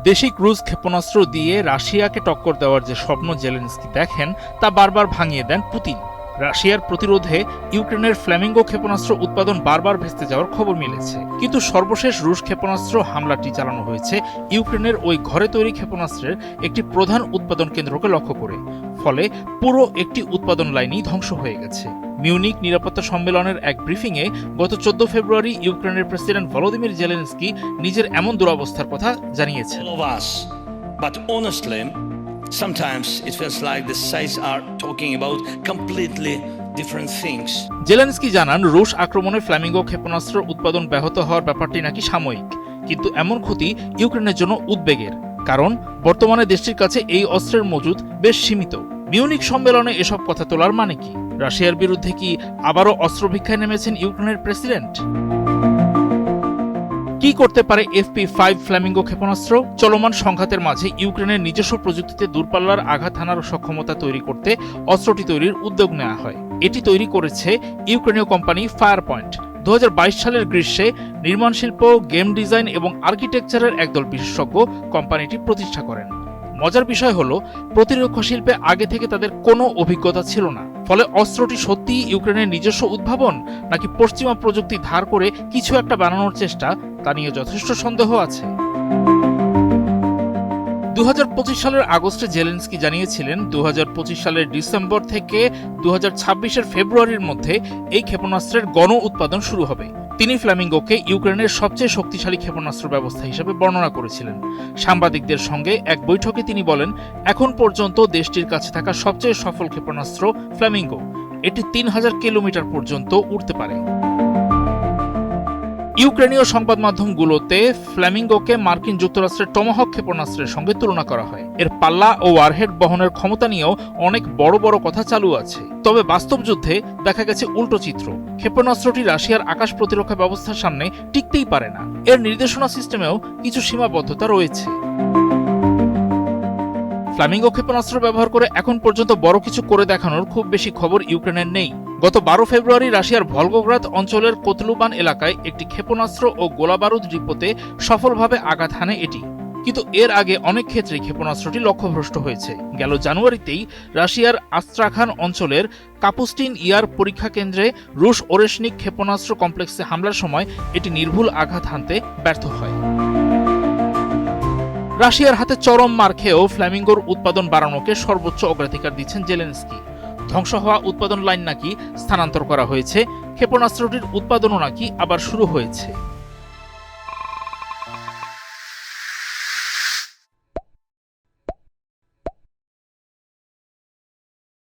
দেশি ক্রুজ ক্ষেপণাস্ত্র দিয়ে রাশিয়াকে টক্কর দেওয়ার যে স্বপ্ন জেলেনস্কি দেখেন তা বারবার ভাঙিয়ে দেন পুতিন। রাশিয়ার প্রতিরোধে ইউক্রেনের ফ্ল্যামিঙ্গো ক্ষেপণাস্ত্র উৎপাদন বারবার ভেস্তে যাওয়ার খবর মিলেছে, কিন্তু সর্বশেষ রুশ ক্ষেপণাস্ত্র হামলাটি চালানো হয়েছে ইউক্রেনের ওই ঘরে তৈরি ক্ষেপণাস্ত্রের একটি প্রধান উৎপাদন কেন্দ্রকে লক্ষ্য করে। ফলে পুরো একটি উৎপাদন লাইনই ধ্বংস হয়ে গেছে। মিউনিক নিরাপত্তা সম্মেলনের এক ব্রিফিংয়ে গত 14 ফেব্রুয়ারি ইউক্রেনের প্রেসিডেন্ট ভলোদিমির জেলেনস্কি নিজের এমন দুরবস্থার কথা জানিয়েছেন। Sometimes it feels like the sides are talking about completely different things. Zelensky জানান, রুশ আক্রমণে ফ্ল্যামিঙ্গো ক্ষেপণাস্ত্র উৎপাদন ব্যাহত হওয়ার ব্যাপারটি নাকি সাময়িক, কিন্তু এমন ক্ষতি ইউক্রেনের জন্য উদ্বেগের, কারণ বর্তমানে দেশটির কাছে এই অস্ত্রের মজুদ বেশ সীমিত। মিউনিক সম্মেলনে এসব কথা তোলার মানে কি? রাশিয়ার বিরুদ্ধে কি আবারও অস্ত্র ভিক্ষায় নেমেছেন ইউক্রেনের প্রেসিডেন্ট? কি করতে পারে FP5 ফ্ল্যামিঙ্গো ক্ষেপণাস্ত্র? চলমান সংঘাতের মাঝে ইউক্রেনের নিজস্ব প্রযুক্তিতে দূরপাল্লার আঘাত হানার সক্ষমতা তৈরি করতে অস্ত্রটি তৈরির উদ্যোগ নেওয়া হয়। এটি তৈরি করেছে ইউক্রেনীয় কোম্পানি ফায়ার পয়েন্ট। 2022 সালের গ্রীষ্মে নির্মাণ শিল্প, গেম ডিজাইন এবং আর্কিটেকচারের একদল বিশেষজ্ঞ কোম্পানিটি প্রতিষ্ঠা করেন। মজার বিষয় হলো, প্রতিরক্ষা শিল্পে আগে থেকে তাদের কোনো অভিজ্ঞতা ছিল না। ফলে অস্ত্রটি সত্যিই ইউক্রেনের নিজস্ব উদ্ভাবন, নাকি পশ্চিমা প্রযুক্তি ধার করে কিছু একটা বানানোর চেষ্টা, তা নিয়ে যথেষ্ট সন্দেহ আছে। 2025 সালের আগস্টে জেলেনস্কি জানিয়েছিলেন 2025 সালের ডিসেম্বর থেকে 2026 ফেব্রুয়ারির মধ্যে এই ক্ষেপণাস্ত্রের গণ উৎপাদন শুরু হবে। তিনি ফ্ল্যামিঙ্গোকে ইউক্রেনের সবচেয়ে শক্তিশালী ক্ষেপণাস্ত্র ব্যবস্থা হিসেবে বর্ণনা করেছিলেন। সাংবাদিকদের সঙ্গে এক বৈঠকে তিনি বলেন, এখন পর্যন্ত দেশটির কাছে থাকা সবচেয়ে সফল ক্ষেপণাস্ত্র ফ্ল্যামিঙ্গো। এটি 3000 কিলোমিটার পর্যন্ত উড়তে পারে। ইউক্রেনীয় সংবাদ মাধ্যমগুলোতে ফ্ল্যামিঙ্গোকে মার্কিন যুক্তরাষ্ট্রের টমাহক ক্ষেপণাস্ত্রের সঙ্গে তুলনা করা হয়। এর পাল্লা ও ওয়ারহেড বহনের ক্ষমতা নিয়েও অনেক বড় বড় কথা চালু আছে। তবে বাস্তব যুদ্ধে দেখা গেছে উল্টো চিত্র। ক্ষেপণাস্ত্রটি রাশিয়ার আকাশ প্রতিরক্ষা ব্যবস্থার সামনে টিকতেই পারে না। এর নির্দেশনা সিস্টেমেও কিছু সীমাবদ্ধতা রয়েছে। ফ্ল্যামিঙ্গো ক্ষেপণাস্ত্র ব্যবহার করে এখন পর্যন্ত বড় কিছু করে দেখানোর খুব বেশি খবর ইউক্রেনের নেই। গত 12 ফেব্রুয়ারি রাশিয়ার ভলগোগ্রাদ অঞ্চলের কোতলুবান এলাকায় একটি ক্ষেপণাস্ত্র ও গোলাবারুদ ডিপোতে সফলভাবে আঘাত হানে এটি। কিন্তু এর আগে অনেক ক্ষেত্রেই ক্ষেপণাস্ত্রটি লক্ষ্যভ্রষ্ট হয়েছে। গেল জানুয়ারিতেই রাশিয়ার আস্ত্রাখান অঞ্চলের কাপুস্টিন ইয়ার পরীক্ষা কেন্দ্রে রুশ ওরেশনিক ক্ষেপণাস্ত্র কমপ্লেক্সে হামলার সময় এটি নির্ভুল আঘাত হানতে ব্যর্থ হয়। রাশিয়ার হাতে চরম মার খেয়েও ফ্ল্যামিঙ্গোর উৎপাদন বাড়ানোকে সর্বোচ্চ অগ্রাধিকার দিচ্ছেন জেলেনস্কি। ধ্বংস হওয়া উৎপাদন লাইন নাকি স্থানান্তর করা হয়েছে, ক্ষেপণাস্ত্রটির উৎপাদনও নাকি আবার শুরু হয়েছে।